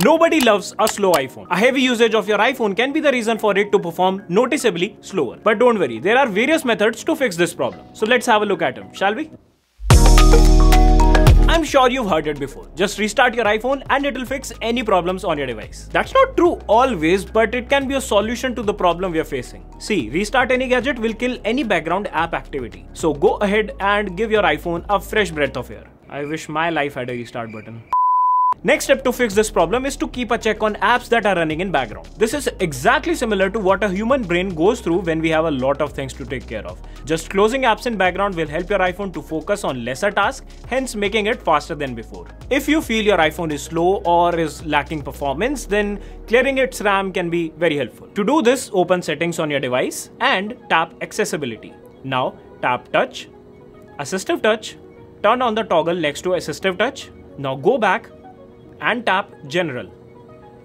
Nobody loves a slow iPhone. A heavy usage of your iPhone can be the reason for it to perform noticeably slower. But don't worry, there are various methods to fix this problem. So let's have a look at them, shall we? I'm sure you've heard it before. Just restart your iPhone and it'll fix any problems on your device. That's not true always, but it can be a solution to the problem we are facing. See, restart any gadget will kill any background app activity. So go ahead and give your iPhone a fresh breath of air. I wish my life had a restart button. Next step to fix this problem is to keep a check on apps that are running in background. This is exactly similar to what a human brain goes through when we have a lot of things to take care of. Just closing apps in background will help your iPhone to focus on lesser tasks, hence making it faster than before. If you feel your iPhone is slow or is lacking performance, then clearing its RAM can be very helpful. To do this, open Settings on your device and tap Accessibility. Now tap Touch, Assistive Touch, turn on the toggle next to Assistive Touch. Now go back and tap General.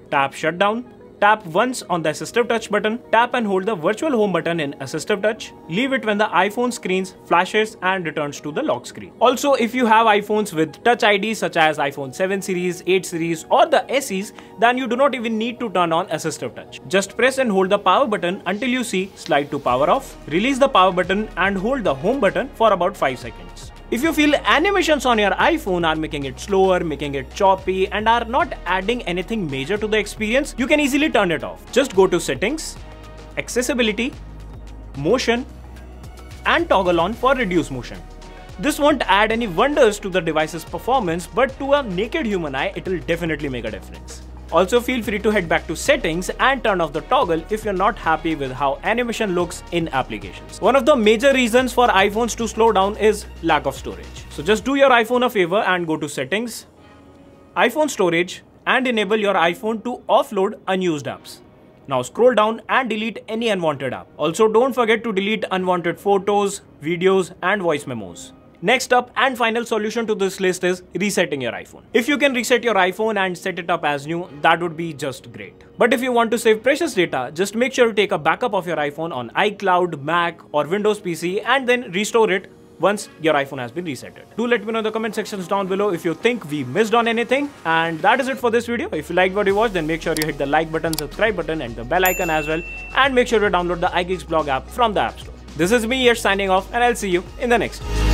Tap Shutdown. Tap once on the Assistive Touch button. Tap and hold the Virtual Home button in Assistive Touch. Leave it when the iPhone screen flashes and returns to the lock screen. Also, if you have iPhones with Touch ID such as iPhone 7 series, 8 series or the SEs, then you do not even need to turn on Assistive Touch. Just press and hold the power button until you see Slide to Power Off. Release the power button and hold the Home button for about 5 seconds. If you feel animations on your iPhone are making it slower, making it choppy and are not adding anything major to the experience, you can easily turn it off. Just go to Settings, Accessibility, Motion and toggle on for Reduce Motion. This won't add any wonders to the device's performance, but to a naked human eye, it will definitely make a difference. Also, feel free to head back to Settings and turn off the toggle if you're not happy with how animation looks in applications. One of the major reasons for iPhones to slow down is lack of storage. So just do your iPhone a favor and go to Settings, iPhone Storage and enable your iPhone to offload unused apps. Now scroll down and delete any unwanted app. Also, don't forget to delete unwanted photos, videos and voice memos. Next up and final solution to this list is resetting your iPhone. If you can reset your iPhone and set it up as new, that would be just great. But if you want to save precious data, just make sure to take a backup of your iPhone on iCloud, Mac or Windows PC and then restore it once your iPhone has been resetted. Do let me know in the comment sections down below if you think we missed on anything. And that is it for this video. If you liked what you watched, then make sure you hit the like button, subscribe button and the bell icon as well. And make sure to download the iGeeks blog app from the App Store. This is me, Yash, signing off and I'll see you in the next one.